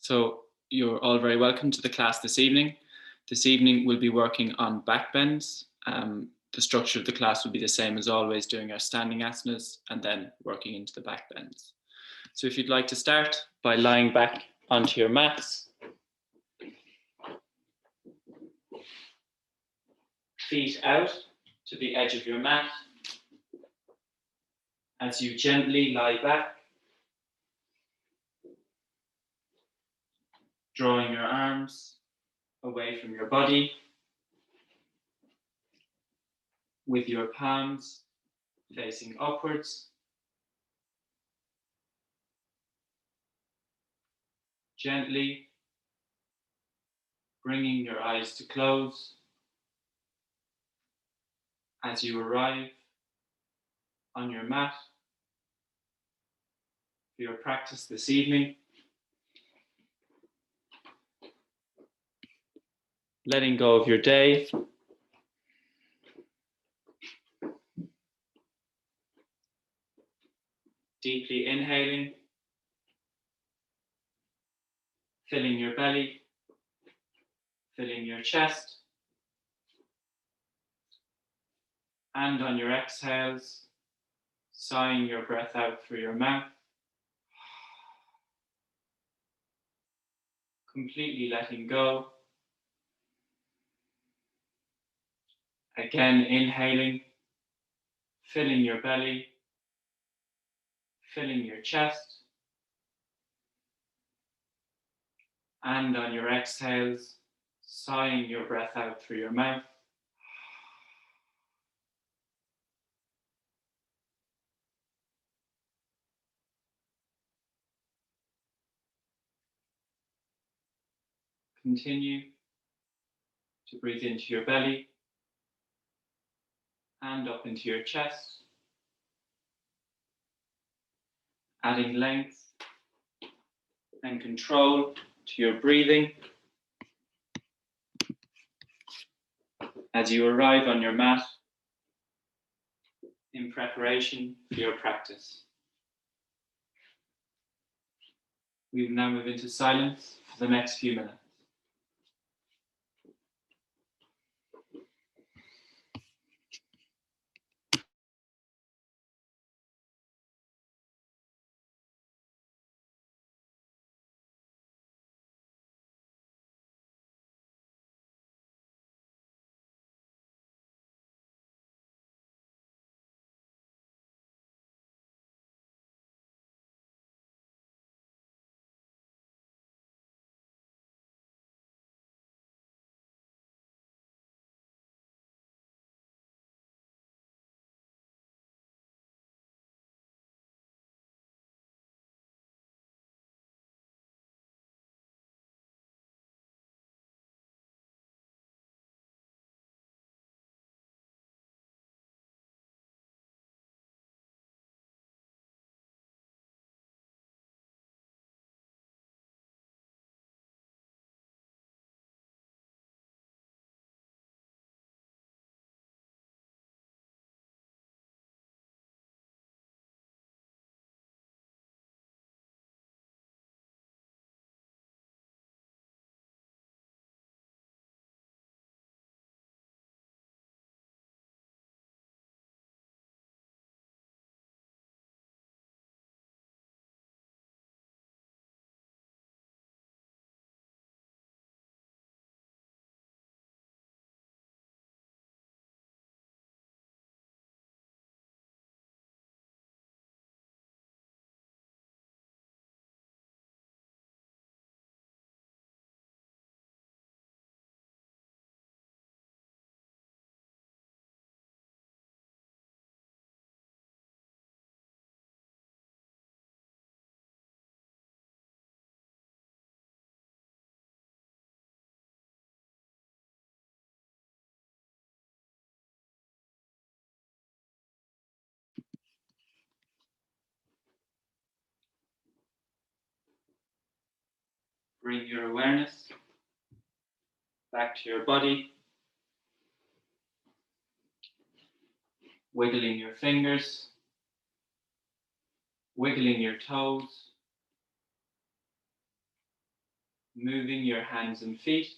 So you're all very welcome to the class this evening. This evening we'll be working on backbends. The structure of the class will be the same as always, doing our standing asanas and then working into the backbends. So if you'd like to start by lying back onto your mats, feet out to the edge of your mat. As you gently lie back, drawing your arms away from your body, with your palms facing upwards. Gently bringing your eyes to close as you arrive on your mat for your practice this evening. Letting go of your day. Deeply inhaling, filling your belly, filling your chest. And on your exhales, sighing your breath out through your mouth. Completely letting go. Again, inhaling, filling your belly, filling your chest. And on your exhales, sighing your breath out through your mouth. Continue to breathe into your belly and up into your chest, adding length and control to your breathing as you arrive on your mat in preparation for your practice. We will now move into silence for the next few minutes. Bring your awareness back to your body, wiggling your fingers, wiggling your toes, moving your hands and feet.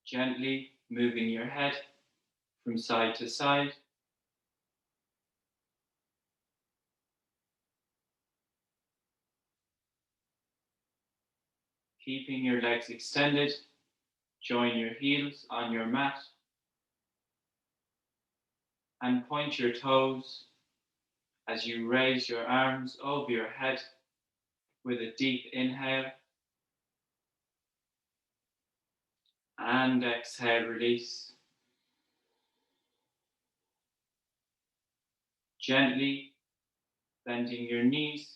Gently moving your head from side to side. Keeping your legs extended, join your heels on your mat and point your toes as you raise your arms over your head with a deep inhale and exhale, release. Gently bending your knees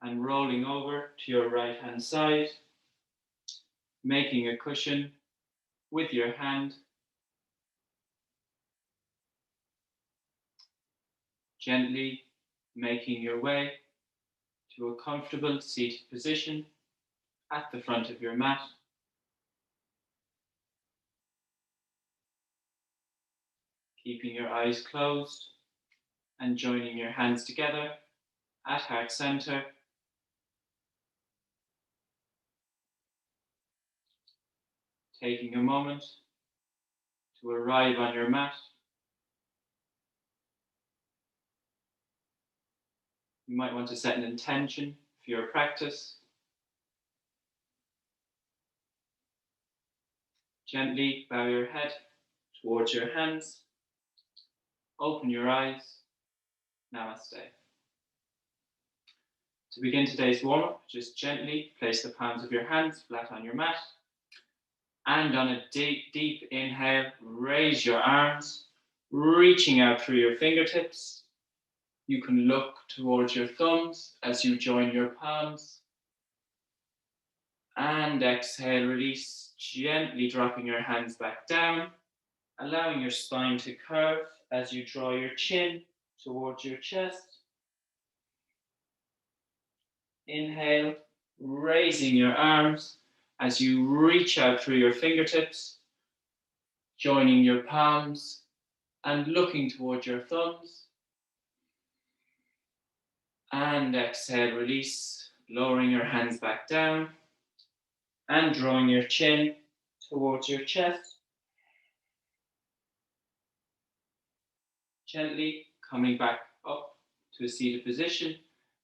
and rolling over to your right hand side, making a cushion with your hand. Gently making your way to a comfortable seated position at the front of your mat. Keeping your eyes closed and joining your hands together at heart center. Taking a moment to arrive on your mat. You might want to set an intention for your practice. Gently bow your head towards your hands. Open your eyes. Namaste. To begin today's warm-up, just gently place the palms of your hands flat on your mat. And on a deep, deep inhale, raise your arms, reaching out through your fingertips. You can look towards your thumbs as you join your palms. And exhale, release, gently dropping your hands back down, allowing your spine to curve as you draw your chin towards your chest. Inhale, raising your arms as you reach out through your fingertips, joining your palms and looking towards your thumbs. And exhale, release, lowering your hands back down and drawing your chin towards your chest. Gently coming back up to a seated position,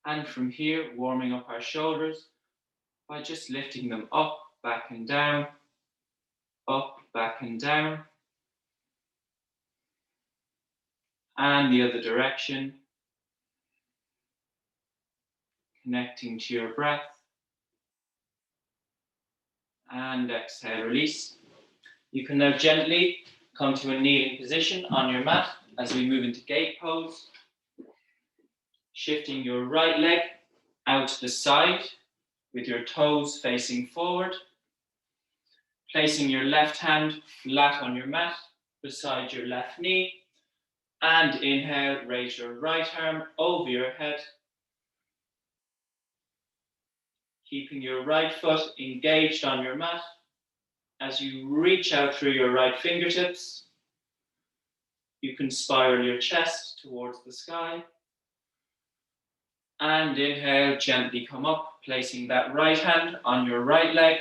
and from here warming up our shoulders by just lifting them up, back and down, up, back and down, and the other direction, connecting to your breath. And exhale, release. You can now gently come to a kneeling position on your mat as we move into gate pose. Shifting your right leg out to the side with your toes facing forward. Placing your left hand flat on your mat beside your left knee. And inhale, raise your right arm over your head. Keeping your right foot engaged on your mat as you reach out through your right fingertips. You can spiral your chest towards the sky. And inhale, gently come up, placing that right hand on your right leg.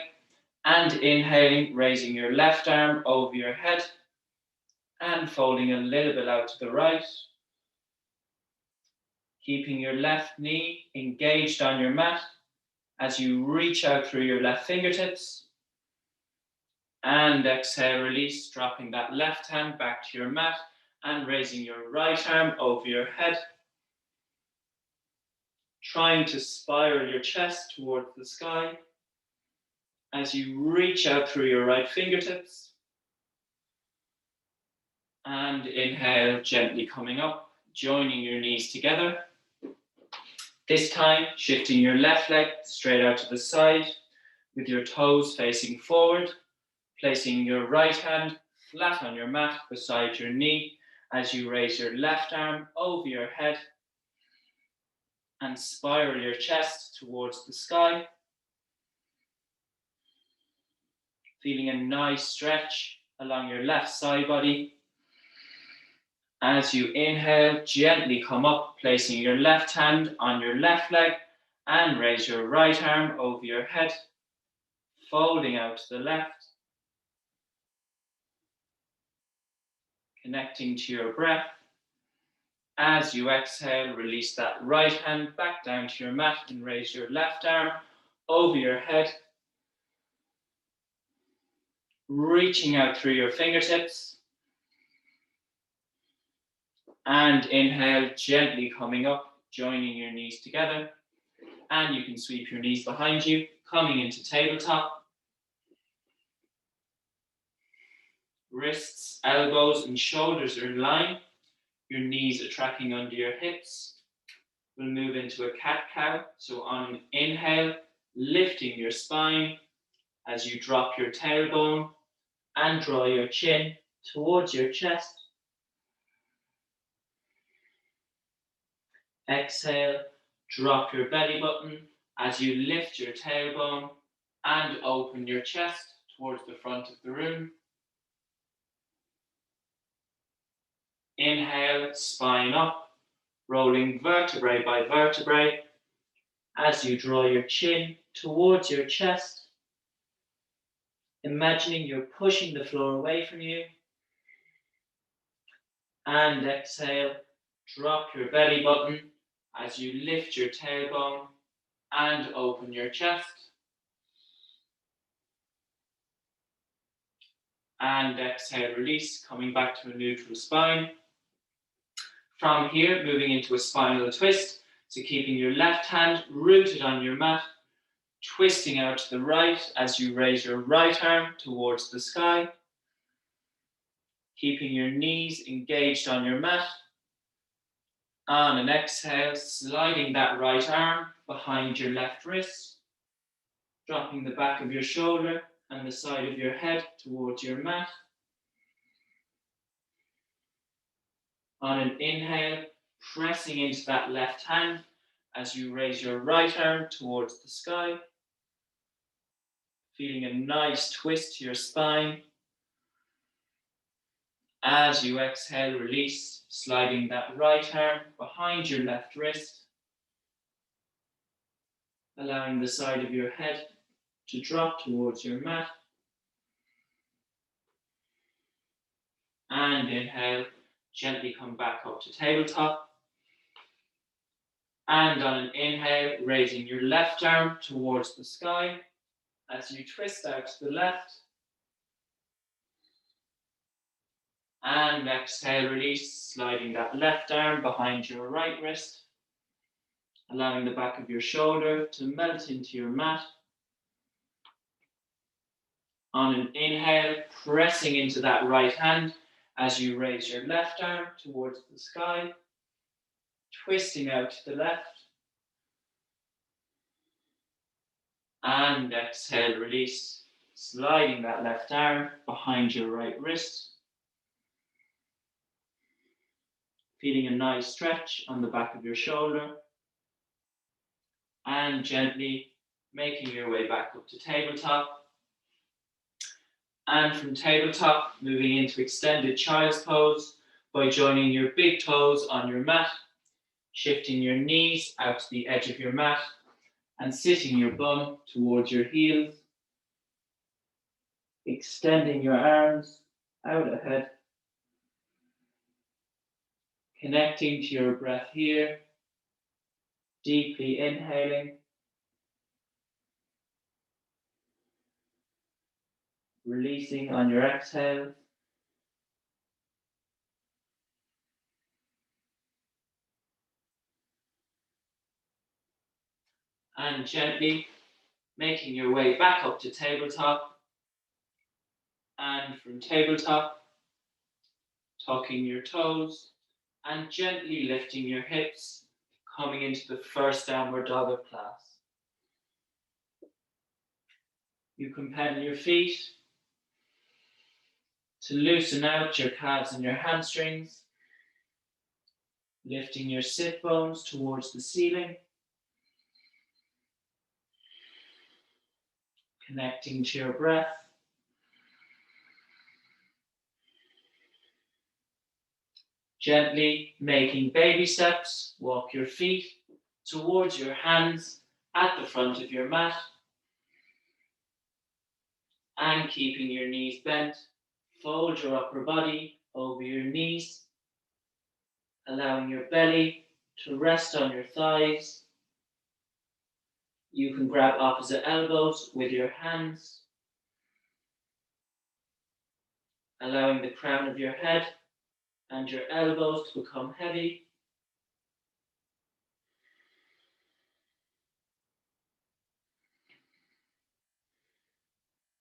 And inhaling, raising your left arm over your head. And folding a little bit out to the right. Keeping your left knee engaged on your mat as you reach out through your left fingertips. And exhale, release, dropping that left hand back to your mat and raising your right arm over your head. Trying to spiral your chest towards the sky as you reach out through your right fingertips. And inhale, gently coming up, joining your knees together. This time, shifting your left leg straight out to the side with your toes facing forward, placing your right hand flat on your mat beside your knee as you raise your left arm over your head and spiral your chest towards the sky. Feeling a nice stretch along your left side body. As you inhale, gently come up, placing your left hand on your left leg and raise your right arm over your head, folding out to the left, connecting to your breath. As you exhale, release that right hand back down to your mat and raise your left arm over your head, reaching out through your fingertips. And inhale, gently coming up, joining your knees together. And you can sweep your knees behind you, coming into tabletop. Wrists, elbows, and shoulders are in line. Your knees are tracking under your hips. We'll move into a cat-cow. So on an inhale, lifting your spine as you drop your tailbone and draw your chin towards your chest. Exhale, drop your belly button as you lift your tailbone and open your chest towards the front of the room. Inhale, spine up, rolling vertebrae by vertebrae as you draw your chin towards your chest, imagining you're pushing the floor away from you. And exhale, drop your belly button as you lift your tailbone and open your chest. And exhale, release, coming back to a neutral spine. From here, moving into a spinal twist. So keeping your left hand rooted on your mat, twisting out to the right as you raise your right arm towards the sky. Keeping your knees engaged on your mat. On an exhale, sliding that right arm behind your left wrist, dropping the back of your shoulder and the side of your head towards your mat. On an inhale, pressing into that left hand as you raise your right arm towards the sky. Feeling a nice twist to your spine. As you exhale, release, sliding that right arm behind your left wrist, allowing the side of your head to drop towards your mat. And inhale, gently come back up to tabletop. And on an inhale, raising your left arm towards the sky as you twist out to the left. And exhale, release, sliding that left arm behind your right wrist, allowing the back of your shoulder to melt into your mat. On an inhale, pressing into that right hand as you raise your left arm towards the sky, twisting out to the left. And exhale, release, sliding that left arm behind your right wrist. Feeling a nice stretch on the back of your shoulder. And gently making your way back up to tabletop. And from tabletop, moving into extended child's pose by joining your big toes on your mat, shifting your knees out to the edge of your mat, and sitting your bum towards your heels. Extending your arms out ahead. Connecting to your breath here. Deeply inhaling. Releasing on your exhale. And gently making your way back up to tabletop. And from tabletop, tucking your toes and gently lifting your hips, coming into the first downward dog of class. You can pedal your feet to loosen out your calves and your hamstrings, lifting your sit bones towards the ceiling, connecting to your breath. Gently making baby steps, walk your feet towards your hands at the front of your mat and keeping your knees bent, fold your upper body over your knees, allowing your belly to rest on your thighs. You can grab opposite elbows with your hands, allowing the crown of your head and your elbows to become heavy.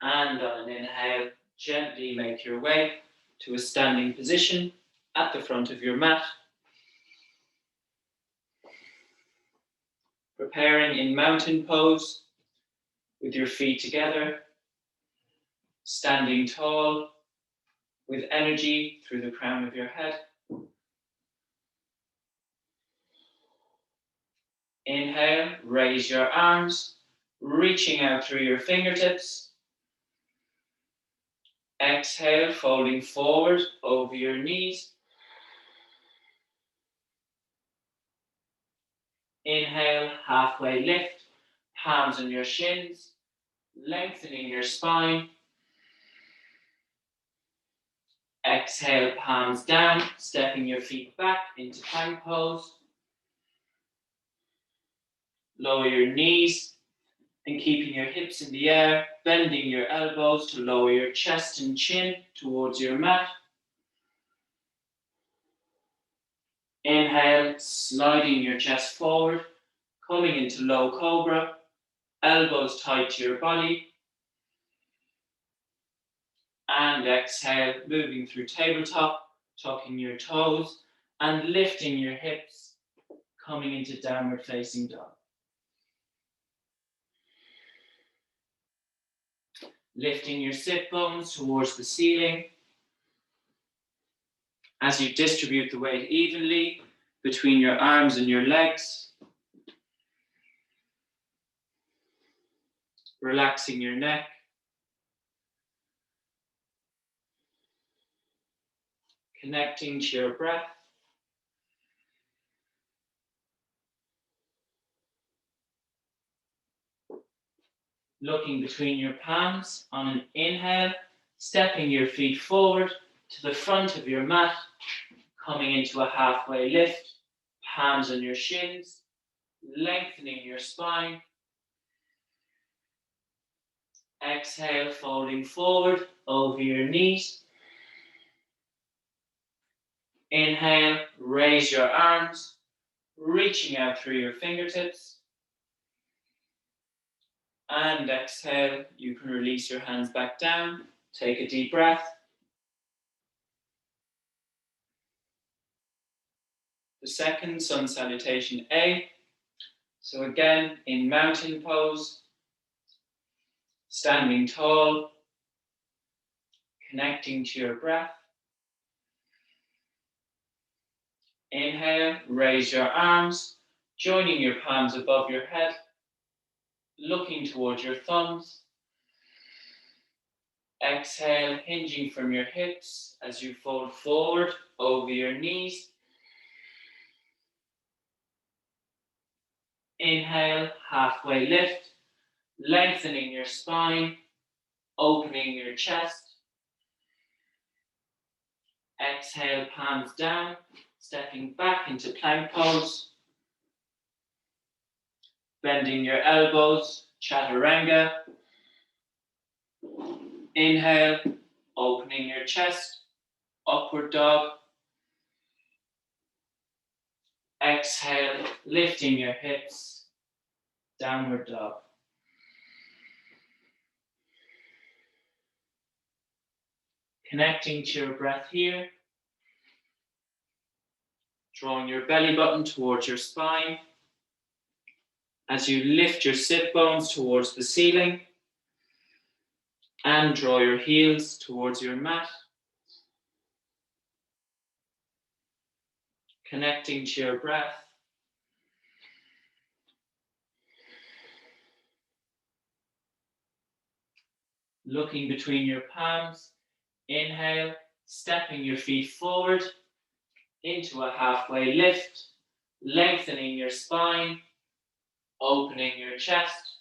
And on an inhale, gently make your way to a standing position at the front of your mat. Preparing in mountain pose with your feet together, standing tall with energy through the crown of your head. Inhale, raise your arms, reaching out through your fingertips. Exhale, folding forward over your knees. Inhale, halfway lift, palms on your shins, lengthening your spine. Exhale, palms down, stepping your feet back into plank pose. Lower your knees and keeping your hips in the air, bending your elbows to lower your chest and chin towards your mat. Inhale, sliding your chest forward, coming into low cobra, elbows tight to your body. And exhale, moving through tabletop, tucking your toes and lifting your hips, coming into downward facing dog. Lifting your sit bones towards the ceiling. As you distribute the weight evenly between your arms and your legs, relaxing your neck, connecting to your breath. Looking between your palms on an inhale, stepping your feet forward to the front of your mat, coming into a halfway lift, palms on your shins, lengthening your spine. Exhale, folding forward over your knees. Inhale, raise your arms, reaching out through your fingertips. And exhale, you can release your hands back down. Take a deep breath. The second sun salutation A. So again, in mountain pose, standing tall, connecting to your breath. Inhale, raise your arms, joining your palms above your head, looking towards your thumbs. Exhale, hinging from your hips as you fold forward over your knees. Inhale, halfway lift, lengthening your spine, opening your chest. Exhale, palms down, stepping back into plank pose. Bending your elbows, chaturanga. Inhale, opening your chest, upward dog. Exhale, lifting your hips, downward dog. Connecting to your breath here. Drawing your belly button towards your spine. As you lift your sit bones towards the ceiling. And draw your heels towards your mat. Connecting to your breath. Looking between your palms. Inhale, stepping your feet forward. into a halfway lift, lengthening your spine, opening your chest.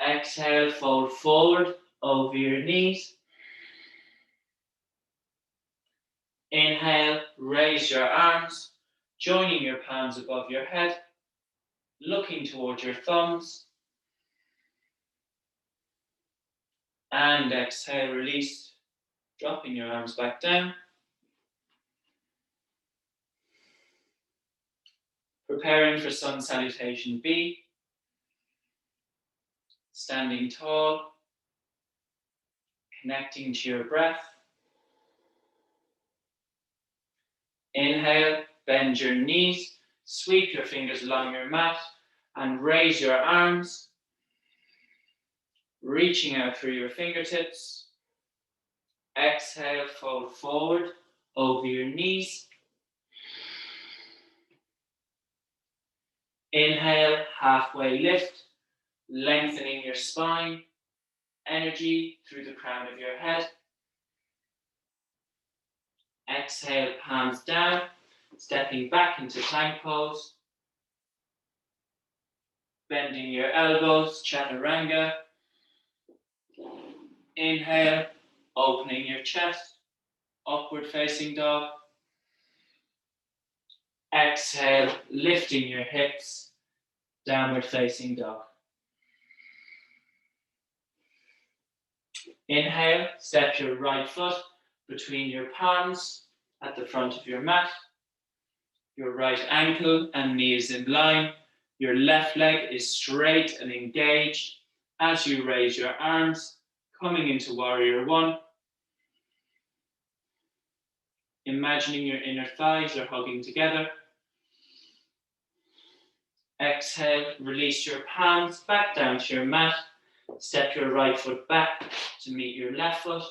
Exhale, fold forward over your knees. Inhale, raise your arms, joining your palms above your head, looking towards your thumbs. And exhale, release, dropping your arms back down. Preparing for sun salutation B. Standing tall, connecting to your breath. Inhale, bend your knees, sweep your fingers along your mat, and raise your arms, reaching out through your fingertips. Exhale, fold forward over your knees. Inhale, halfway lift, lengthening your spine, energy through the crown of your head. Exhale, palms down, stepping back into plank pose. Bending your elbows, chaturanga. Inhale, opening your chest, upward facing dog. Exhale, lifting your hips, downward facing dog. Inhale, step your right foot between your palms at the front of your mat. Your right ankle and knee is in line. Your left leg is straight and engaged as you raise your arms, coming into warrior one. Imagining your inner thighs are hugging together. Exhale, release your palms back down to your mat. Step your right foot back to meet your left foot.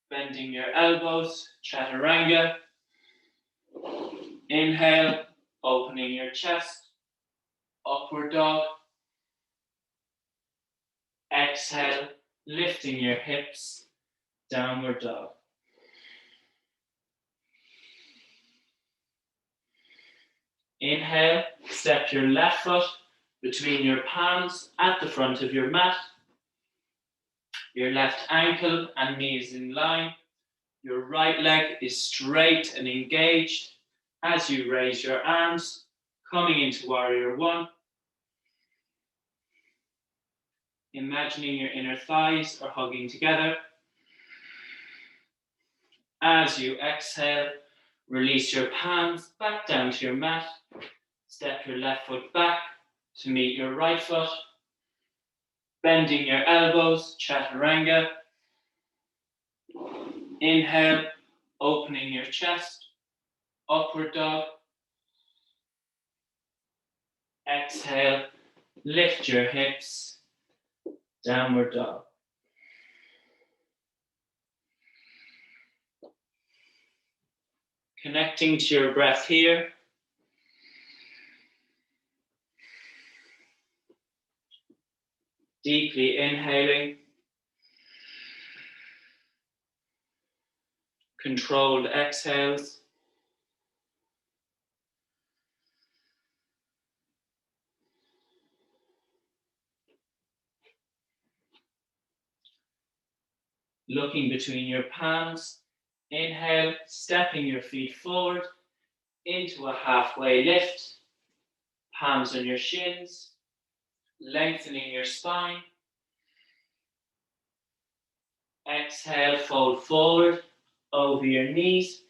Bending your elbows, chaturanga. Inhale, opening your chest, upward dog. Exhale, lifting your hips, downward dog. Inhale, step your left foot between your palms at the front of your mat. Your left ankle and knee is in line. Your right leg is straight and engaged as you raise your arms, coming into warrior one. Imagining your inner thighs are hugging together. As you exhale, release your palms back down to your mat. Step your left foot back to meet your right foot. Bending your elbows, chaturanga. Inhale, opening your chest, upward dog. Exhale, lift your hips, downward dog. Connecting to your breath here. Deeply inhaling. Controlled exhales. Looking between your palms. Inhale, stepping your feet forward into a halfway lift. Palms on your shins, lengthening your spine. Exhale, fold forward over your knees.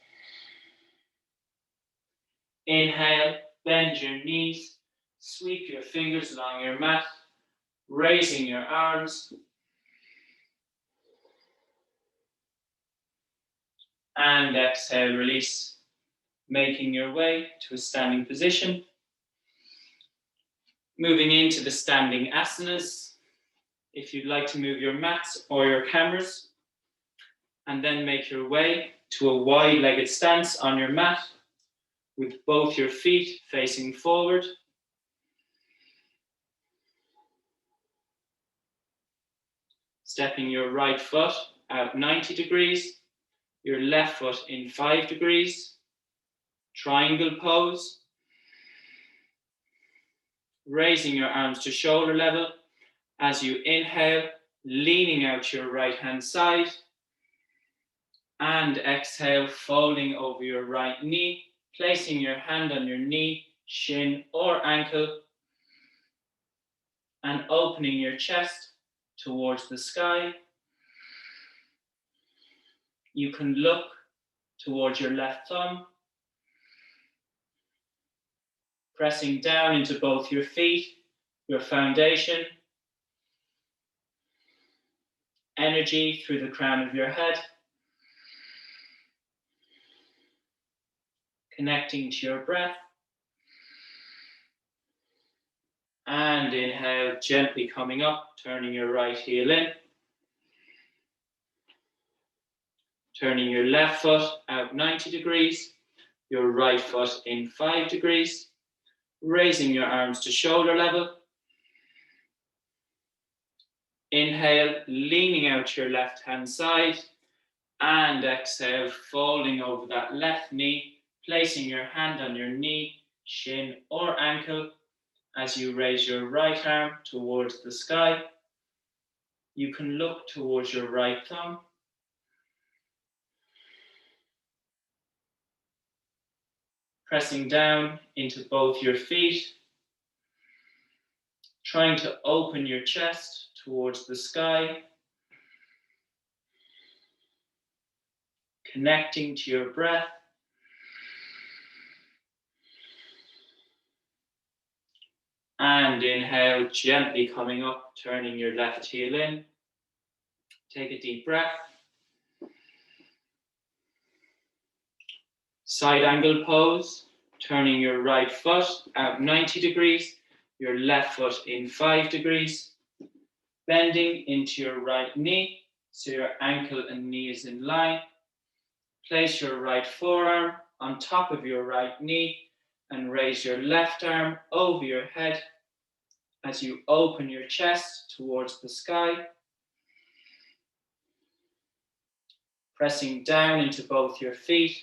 Inhale, bend your knees, sweep your fingers along your mat, raising your arms. And exhale, release, making your way to a standing position. Moving into the standing asanas. If you'd like to move your mats or your cameras, and then make your way to a wide-legged stance on your mat with both your feet facing forward. Stepping your right foot out 90 degrees, your left foot in 5 degrees, triangle pose, raising your arms to shoulder level as you inhale, leaning out your right hand side, and exhale, folding over your right knee, placing your hand on your knee, shin or ankle, and opening your chest towards the sky. You can look towards your left thumb, pressing down into both your feet, your foundation, energy through the crown of your head, connecting to your breath. And inhale, gently coming up, turning your right heel in. Turning your left foot out 90 degrees, your right foot in 5 degrees. Raising your arms to shoulder level. Inhale, leaning out your left hand side. And exhale, folding over that left knee, placing your hand on your knee, shin or ankle as you raise your right arm towards the sky. You can look towards your right thumb. Pressing down into both your feet, trying to open your chest towards the sky, connecting to your breath. And inhale, gently coming up, turning your left heel in. Take a deep breath. Side angle pose, turning your right foot out 90 degrees, your left foot in 5 degrees, bending into your right knee, so your ankle and knee is in line. Place your right forearm on top of your right knee and raise your left arm over your head as you open your chest towards the sky. Pressing down into both your feet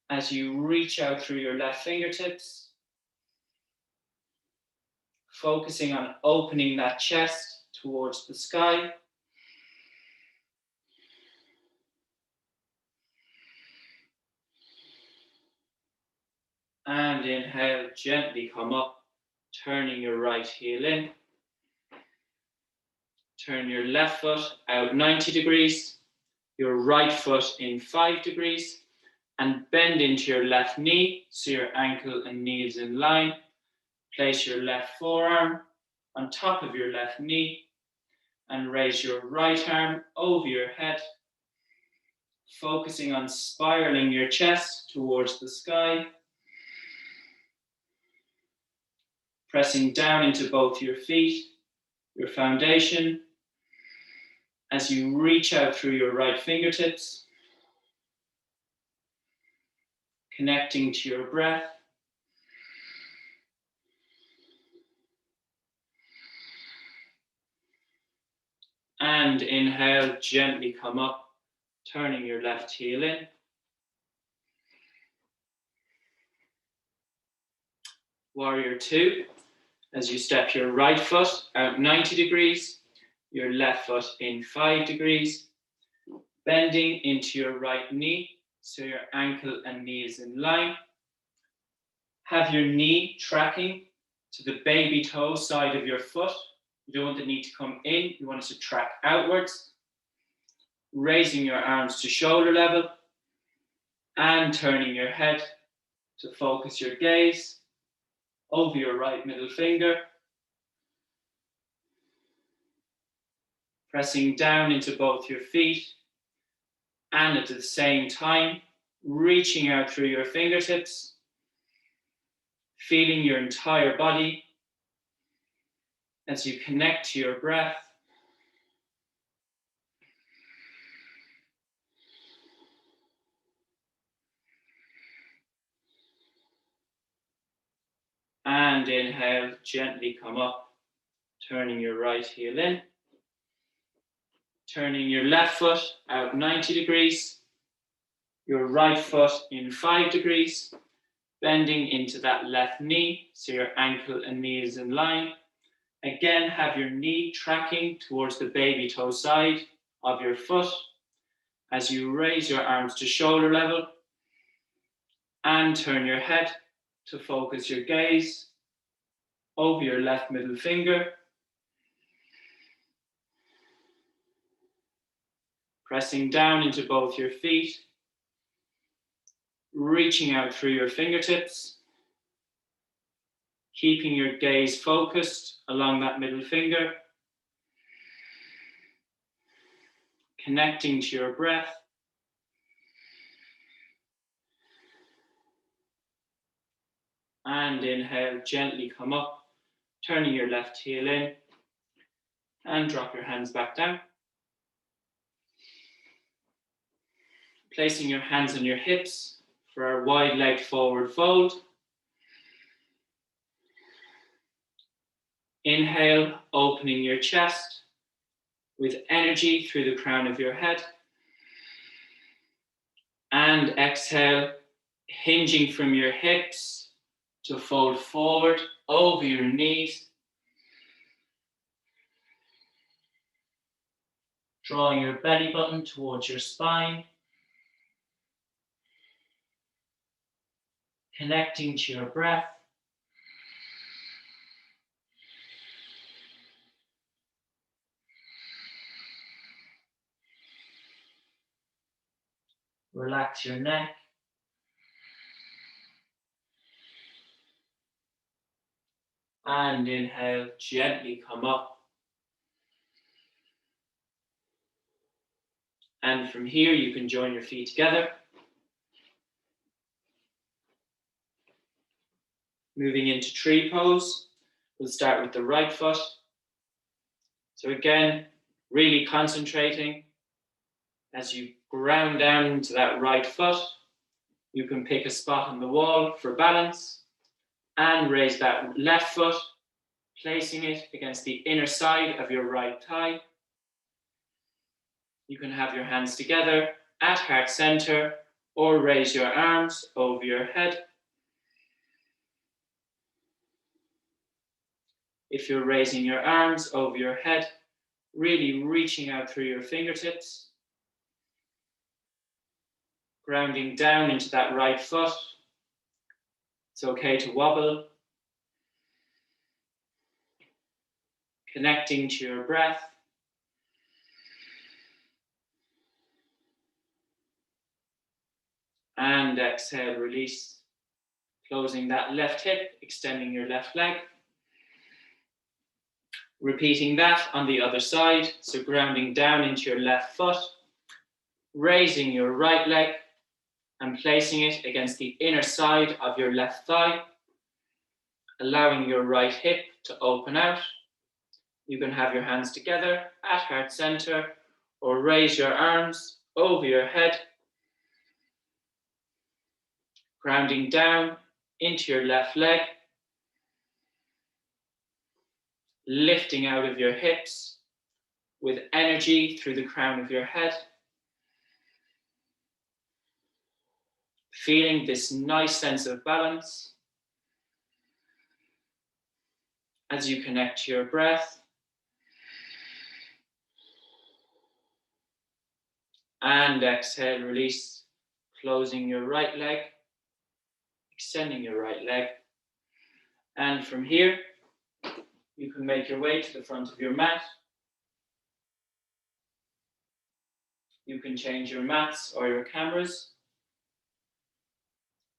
as you reach out through your left fingertips, focusing on opening that chest towards the sky. And inhale, gently come up, turning your right heel in. Turn your left foot out 90 degrees, your right foot in 5 degrees, and bend into your left knee so your ankle and knee is in line. Place your left forearm on top of your left knee and raise your right arm over your head, focusing on spiraling your chest towards the sky. Pressing down into both your feet, your foundation, as you reach out through your right fingertips, connecting to your breath. And inhale, gently come up, turning your left heel in. Warrior two, as you step your right foot out 90 degrees, your left foot in 5 degrees, bending into your right knee so your ankle and knee is in line. Have your knee tracking to the baby toe side of your foot. You don't want the knee to come in, you want it to track outwards. Raising your arms to shoulder level and turning your head to focus your gaze over your right middle finger. Pressing down into both your feet and at the same time, reaching out through your fingertips, feeling your entire body as you connect to your breath. And inhale, gently come up, turning your right heel in. Turning your left foot out 90 degrees, Your right foot in 5 degrees, bending into that left knee, so your ankle and knee is in line. Again, have your knee tracking towards the baby toe side of your foot as you raise your arms to shoulder level and turn your head to focus your gaze over your left middle finger. Pressing down into both your feet, reaching out through your fingertips, keeping your gaze focused along that middle finger, connecting to your breath, and inhale, gently come up, turning your left heel in, and drop your hands back down. Placing your hands on your hips for our wide-legged forward fold. Inhale, opening your chest with energy through the crown of your head. And exhale, hinging from your hips to fold forward over your knees. Drawing your belly button towards your spine. Connecting to your breath. Relax your neck. And inhale, gently come up. And from here, you can join your feet together. Moving into tree pose, we'll start with the right foot. So again, really concentrating as you ground down into that right foot. You can pick a spot on the wall for balance and raise that left foot, placing it against the inner side of your right thigh. You can have your hands together at heart center or raise your arms over your head. If you're raising your arms over your head, really reaching out through your fingertips, grounding down into that right foot. It's okay to wobble. Connecting to your breath. And exhale, release. Closing that left hip, extending your left leg. Repeating that on the other side, so grounding down into your left foot, raising your right leg and placing it against the inner side of your left thigh, allowing your right hip to open out. You can have your hands together at heart center or raise your arms over your head, grounding down into your left leg, lifting out of your hips with energy through the crown of your head. Feeling this nice sense of balance as you connect to your breath. And exhale, release, closing your right leg, extending your right leg. And from here, you can make your way to the front of your mat. You can change your mats or your cameras.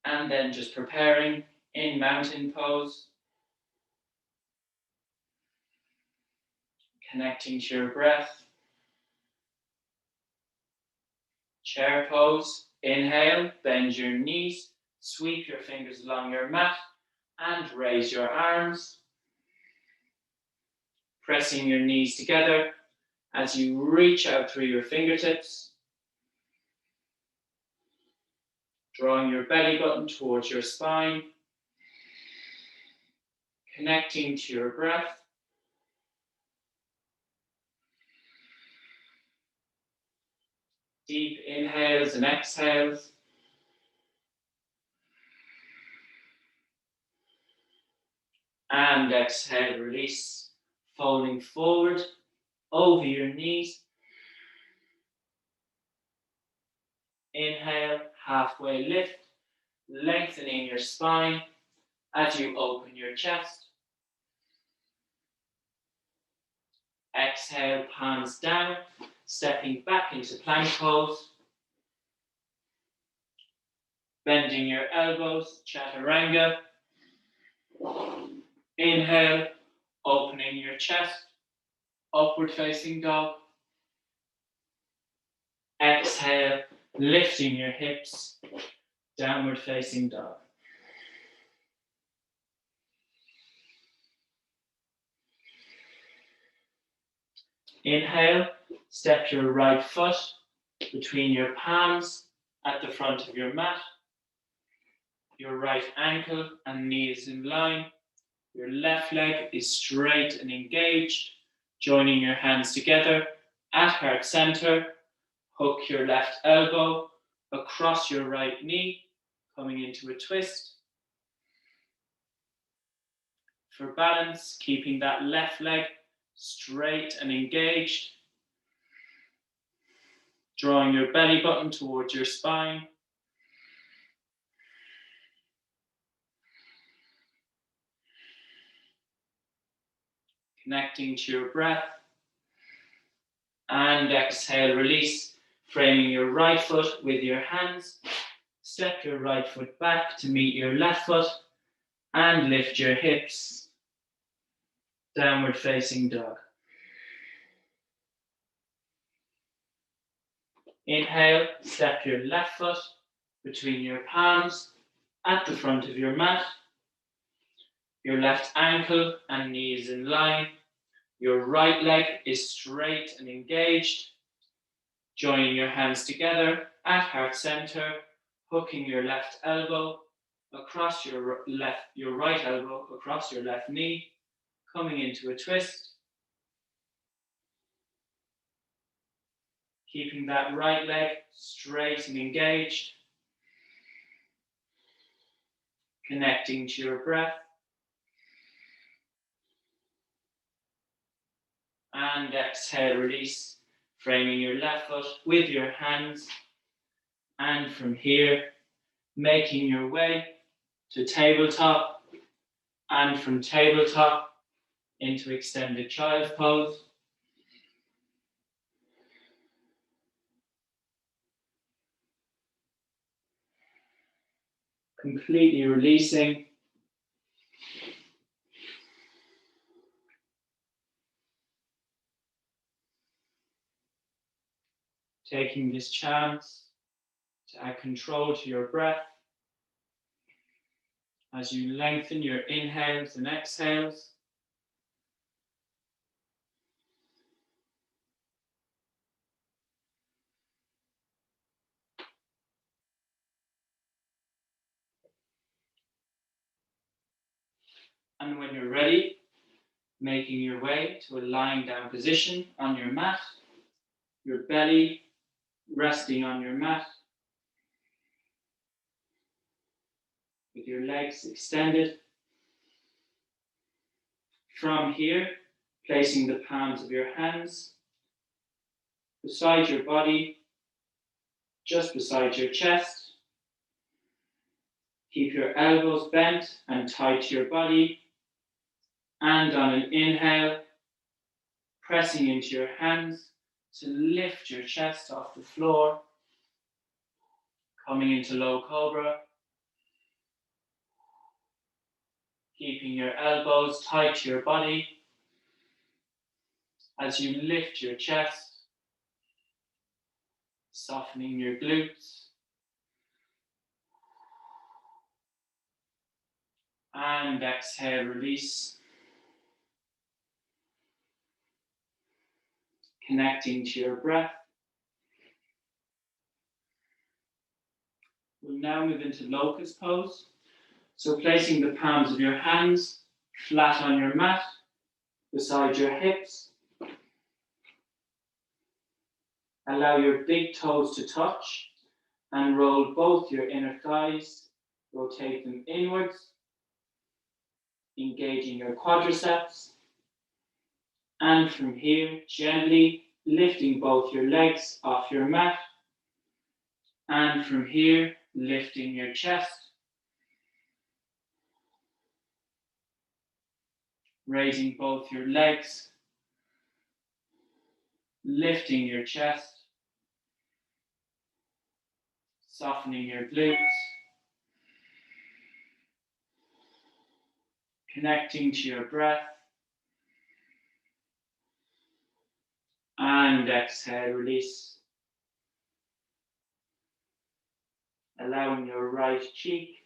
And then just preparing in mountain pose. Connecting to your breath. Chair pose. Inhale, bend your knees, sweep your fingers along your mat, and raise your arms. Pressing your knees together as you reach out through your fingertips. Drawing your belly button towards your spine. Connecting to your breath. Deep inhales and exhales, And exhale, release, folding forward over your knees. Inhale, halfway lift, lengthening your spine as you open your chest. Exhale, palms down, stepping back into plank pose. Bending your elbows, chaturanga. Inhale, opening your chest, upward facing dog. Exhale, lifting your hips, downward facing dog. Inhale, step your right foot between your palms at the front of your mat. Your right ankle and knee is in line. Your left leg is straight and engaged, joining your hands together at heart center. Hook your left elbow across your right knee, coming into a twist. For balance, keeping that left leg straight and engaged. Drawing your belly button towards your spine. Connecting to your breath. And exhale, release, framing your right foot with your hands. Step your right foot back to meet your left foot and lift your hips. Downward facing dog. Inhale, step your left foot between your palms at the front of your mat. Your left ankle and knee is in line. Your right leg is straight and engaged. Joining your hands together at heart center, hooking your left elbow across your right elbow across your left knee, coming into a twist. Keeping that right leg straight and engaged. Connecting to your breath. And exhale, release, framing your left foot with your hands. And from here, making your way to tabletop. And from tabletop into extended child's pose. Completely releasing. Taking this chance to add control to your breath as you lengthen your inhales and exhales. And when you're ready, making your way to a lying down position on your mat, your belly resting on your mat, with your legs extended. From here, placing the palms of your hands beside your body, just beside your chest. Keep your elbows bent and tight to your body. And on an inhale, pressing into your hands to lift your chest off the floor, coming into low cobra. Keeping your elbows tight to your body as you lift your chest, softening your glutes. And exhale, release. Connecting to your breath. We'll now move into locust pose. So placing the palms of your hands flat on your mat, beside your hips. Allow your big toes to touch and roll both your inner thighs. Rotate them inwards. engaging your quadriceps. And from here, gently lifting both your legs off your mat. And from here, lifting your chest. Raising both your legs. Lifting your chest. Softening your glutes. Connecting to your breath. And exhale, release. Allowing your right cheek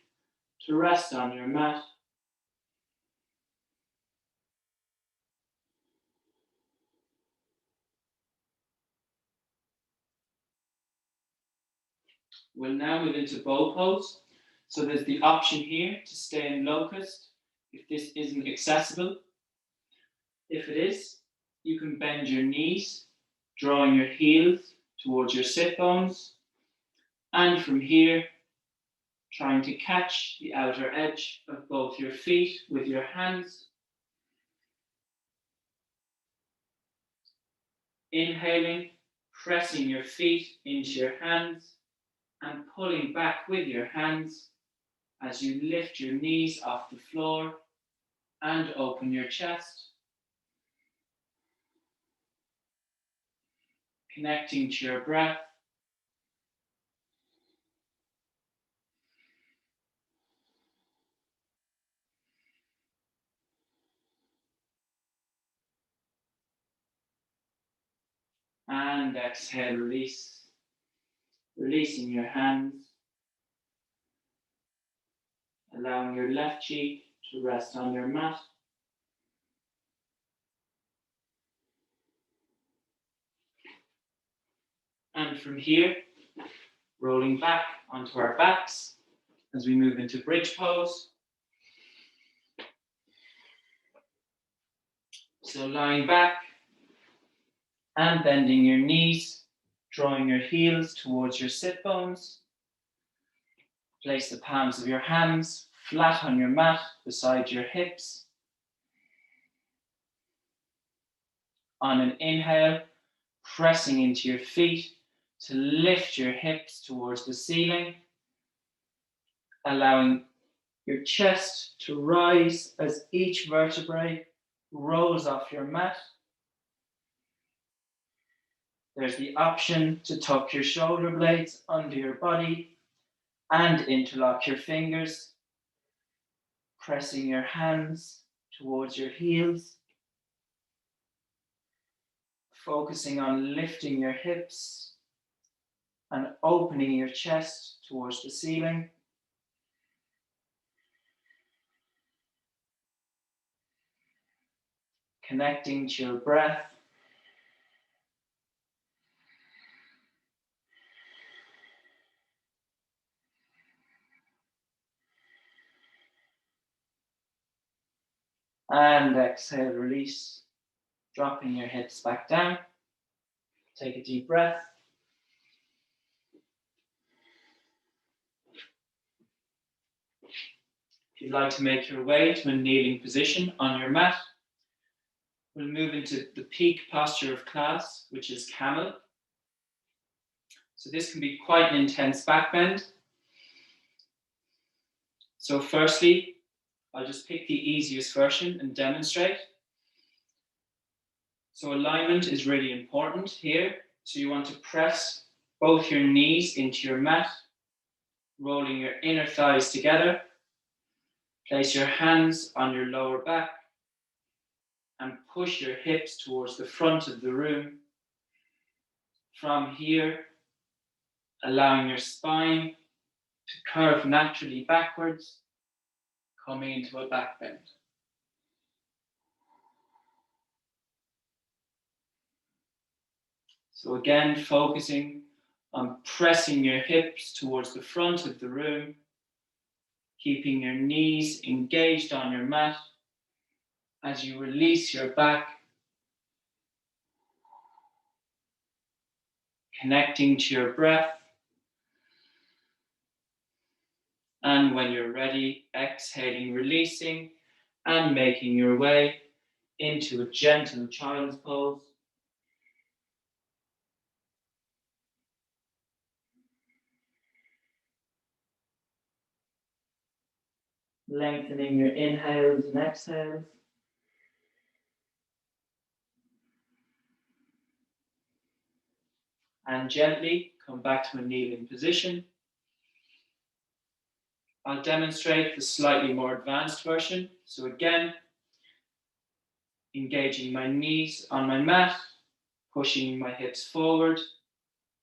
to rest on your mat. We'll now move into bow pose. So there's the option here to stay in locust if this isn't accessible. If it is, you can bend your knees, drawing your heels towards your sit bones. And from here, trying to catch the outer edge of both your feet with your hands. Inhaling, pressing your feet into your hands and pulling back with your hands as you lift your knees off the floor and open your chest. Connecting to your breath. And exhale, release. Releasing your hands. Allowing your left cheek to rest on your mat. And from here, rolling back onto our backs as we move into bridge pose. So lying back and bending your knees, drawing your heels towards your sit bones. Place the palms of your hands flat on your mat beside your hips. On an inhale, pressing into your feet to lift your hips towards the ceiling, allowing your chest to rise as each vertebrae rolls off your mat. There's the option to tuck your shoulder blades under your body and interlock your fingers, pressing your hands towards your heels, focusing on lifting your hips and opening your chest towards the ceiling. Connecting to your breath. And exhale, release, dropping your hips back down. Take a deep breath. If you'd like to make your way to a kneeling position on your mat, we'll move into the peak posture of class, which is camel. So this can be quite an intense back bend. So firstly, I'll just pick the easiest version and demonstrate. So alignment is really important here. So you want to press both your knees into your mat, rolling your inner thighs together. Place your hands on your lower back and push your hips towards the front of the room. From here, allowing your spine to curve naturally backwards, coming into a back bend. So again, focusing on pressing your hips towards the front of the room, keeping your knees engaged on your mat as you release your back, connecting to your breath. And when you're ready, exhaling, releasing, and making your way into a gentle child's pose. Lengthening your inhales and exhales. And gently come back to a kneeling position. I'll demonstrate the slightly more advanced version. So again, engaging my knees on my mat, pushing my hips forward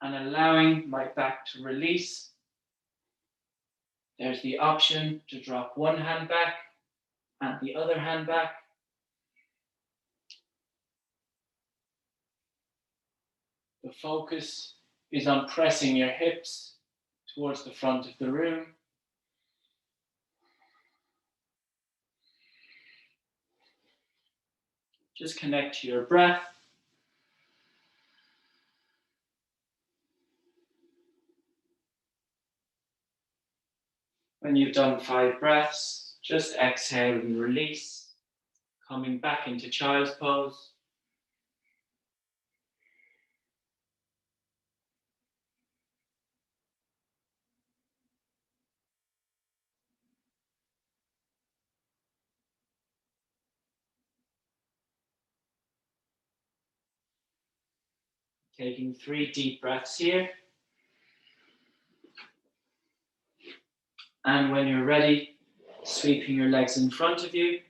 and allowing my back to release. There's the option to drop one hand back and the other hand back. The focus is on pressing your hips towards the front of the room. Just connect to your breath. When you've done 5 breaths, just exhale and release, coming back into child's pose. Taking 3 deep breaths here. And when you're ready, sweeping your legs in front of you.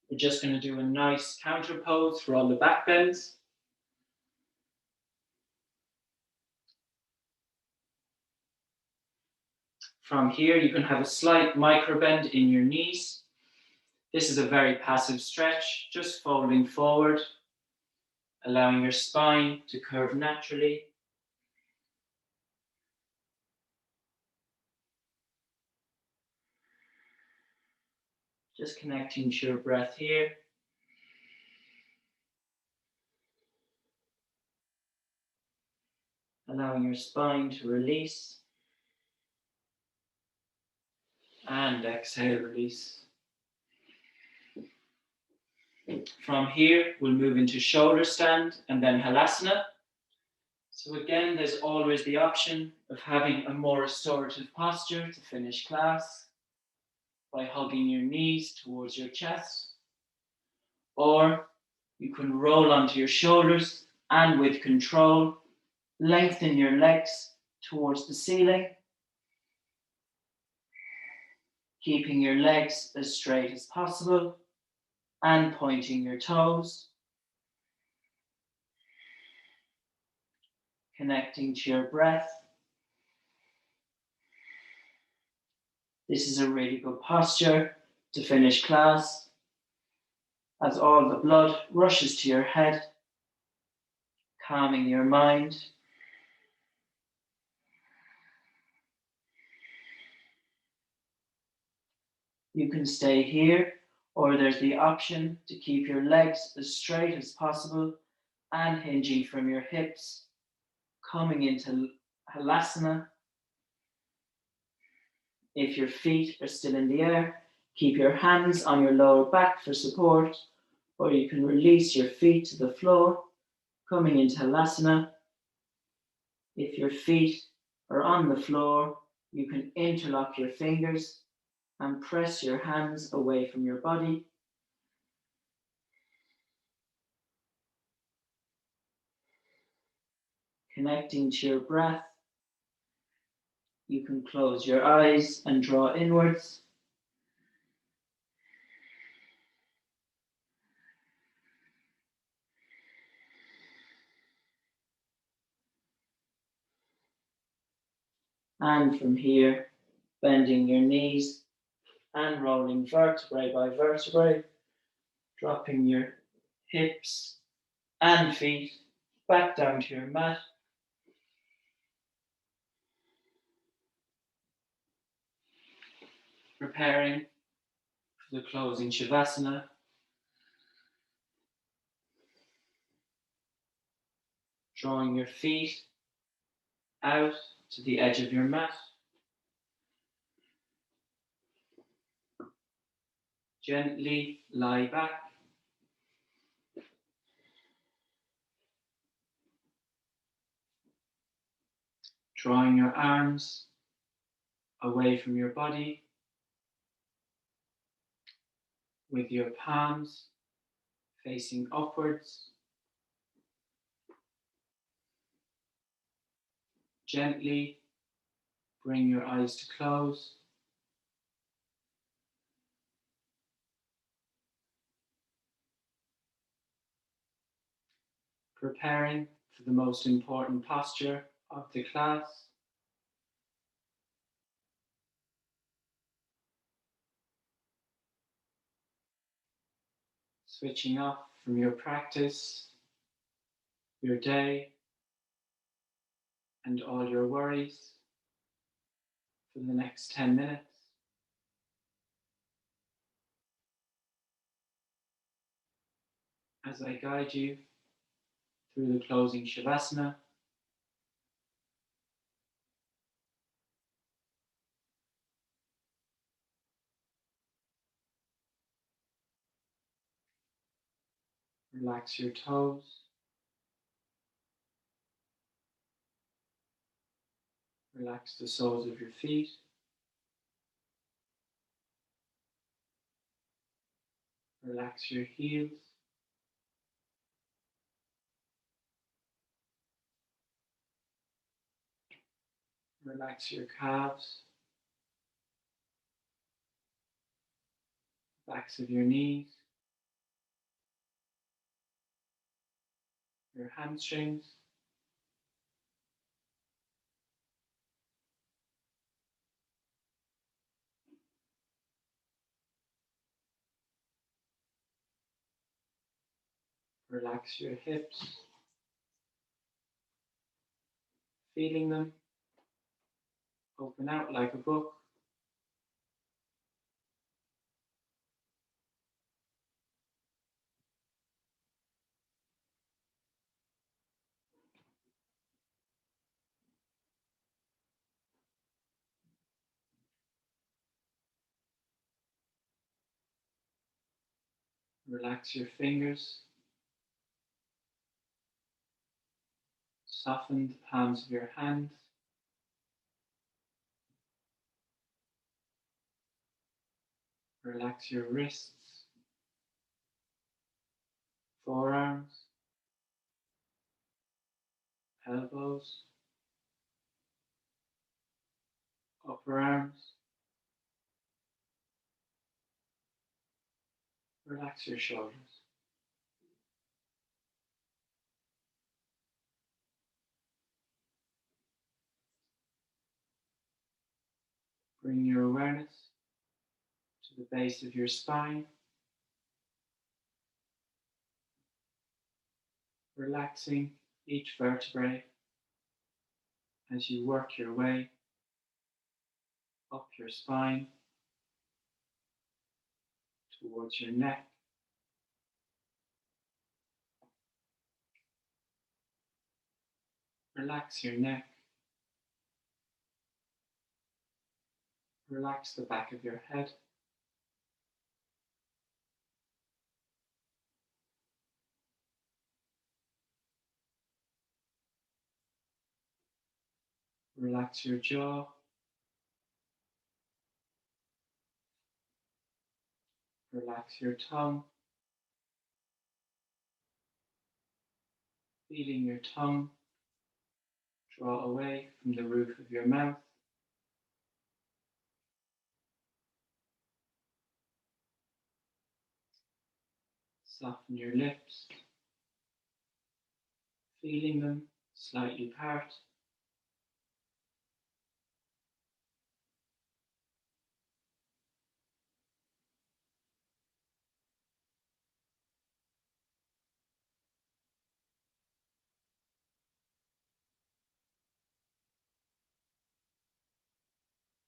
We're just going to do a nice counter pose for all the back bends. From here, you can have a slight micro bend in your knees. This is a very passive stretch, just folding forward, allowing your spine to curve naturally. Just connecting to your breath here. Allowing your spine to release. And exhale, release. From here, we'll move into shoulder stand and then halasana. So again, there's always the option of having a more restorative posture to finish class by hugging your knees towards your chest. Or you can roll onto your shoulders and with control, lengthen your legs towards the ceiling, keeping your legs as straight as possible and pointing your toes. Connecting to your breath. This is a really good posture to finish class as all the blood rushes to your head, calming your mind. You can stay here, or there's the option to keep your legs as straight as possible and hinging from your hips, coming into halasana. If your feet are still in the air, keep your hands on your lower back for support, or you can release your feet to the floor, coming into halasana. If your feet are on the floor, you can interlock your fingers and press your hands away from your body. Connecting to your breath, you can close your eyes and draw inwards. And from here, bending your knees and rolling vertebrae by vertebrae, dropping your hips and feet back down to your mat. Preparing for the closing Shavasana. Drawing your feet out to the edge of your mat. Gently lie back. Drawing your arms away from your body with your palms facing upwards. Gently bring your eyes to close. Preparing for the most important posture of the class. Switching off from your practice, your day, and all your worries for the next 10 minutes. As I guide you through the closing Shavasana, relax your toes, relax the soles of your feet, relax your heels, relax your calves, backs of your knees, your hamstrings, relax your hips, feeling them open out like a book. Relax your fingers, soften the palms of your hands, relax your wrists, forearms, elbows, upper arms, relax your shoulders. Bring your awareness to the base of your spine, relaxing each vertebrae as you work your way up your spine towards your neck. Relax your neck. Relax the back of your head. Relax your jaw. Relax your tongue. Feeling your tongue draw away from the roof of your mouth. Soften your lips. Feeling them slightly part.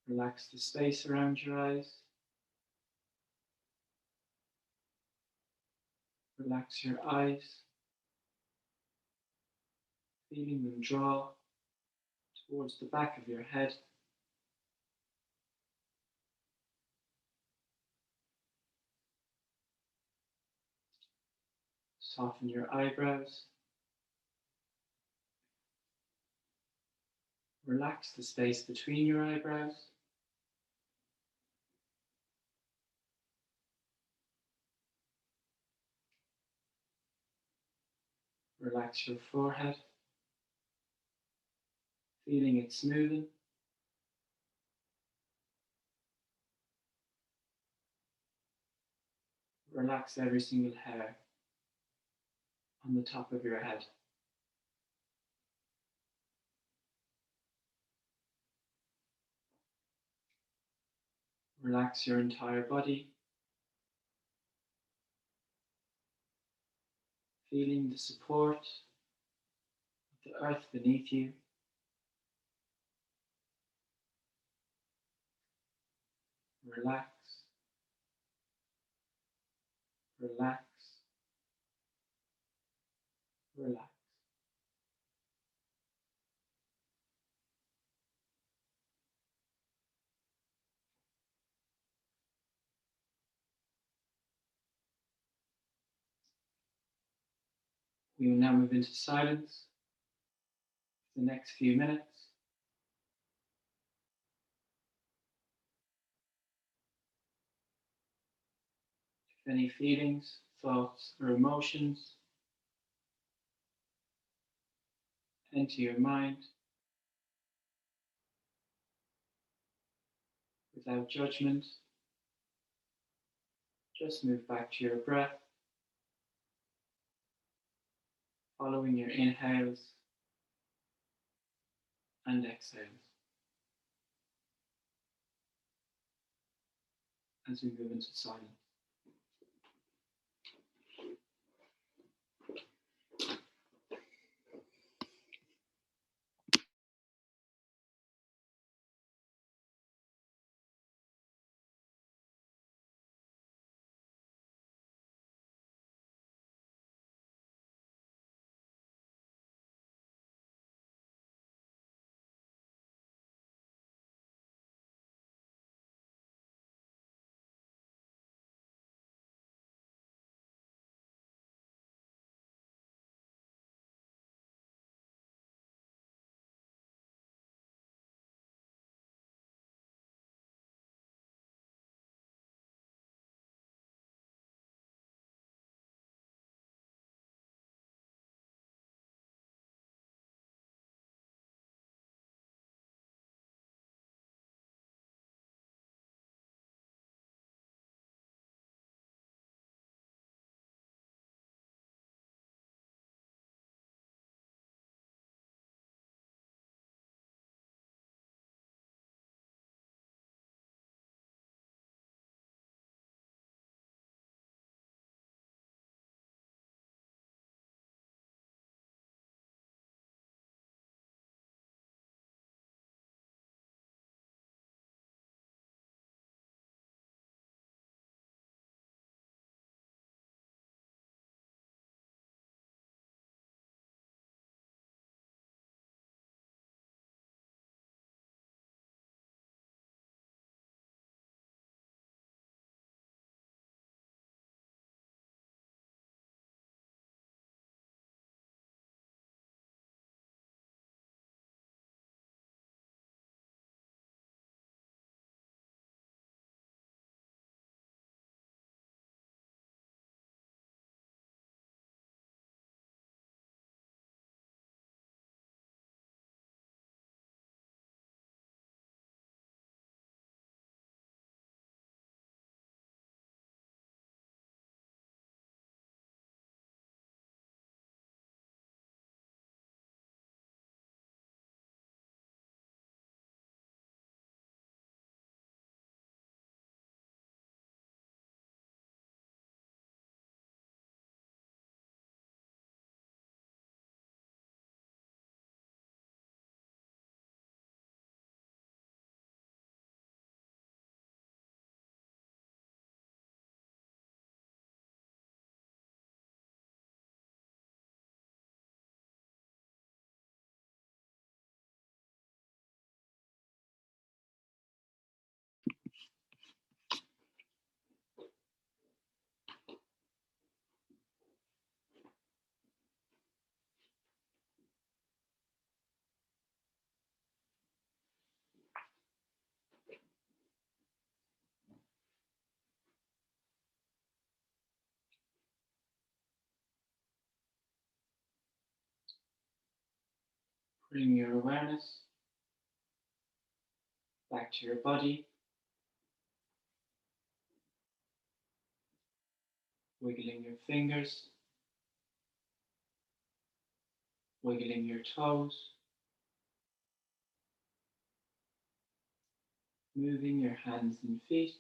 Relax the space around your eyes. Relax your eyes, feeling them draw towards the back of your head. Soften your eyebrows. Relax the space between your eyebrows. Relax your forehead, feeling it smoothing. Relax every single hair on the top of your head. Relax your entire body, feeling the support of the earth beneath you. Relax, relax, relax. We will now move into silence for the next few minutes. If any feelings, thoughts, or emotions enter your mind, without judgment, just move back to your breath, following your inhales and exhales as we move into silence. Bring your awareness back to your body, wiggling your fingers, wiggling your toes, moving your hands and feet,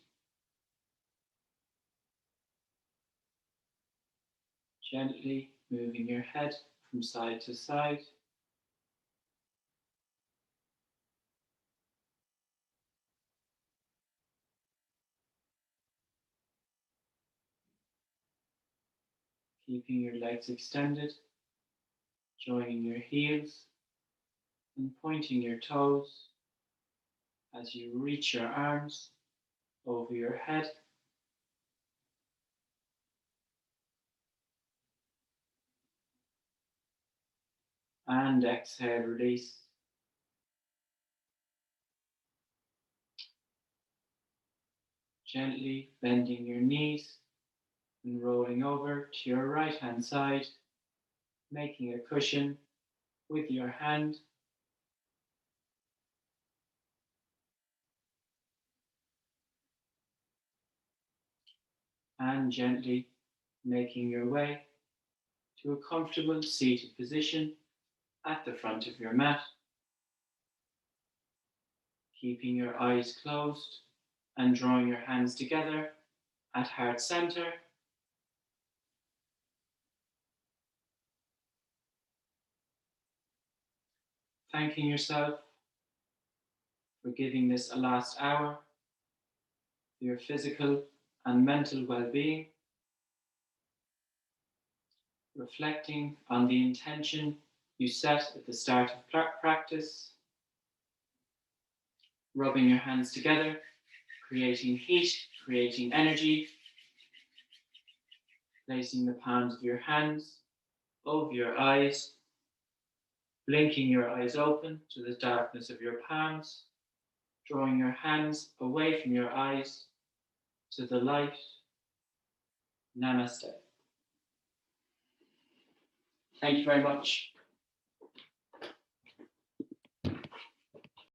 gently moving your head from side to side, keeping your legs extended, joining your heels and pointing your toes as you reach your arms over your head. And exhale, release. Gently bending your knees and rolling over to your right hand side, making a cushion with your hand. And gently making your way to a comfortable seated position at the front of your mat, keeping your eyes closed and drawing your hands together at heart center. Thanking yourself for giving this a last hour, for your physical and mental well-being, reflecting on the intention you set at the start of practice, rubbing your hands together, creating heat, creating energy, placing the palms of your hands over your eyes, blinking your eyes open to the darkness of your palms, drawing your hands away from your eyes to the light. Namaste. Thank you very much.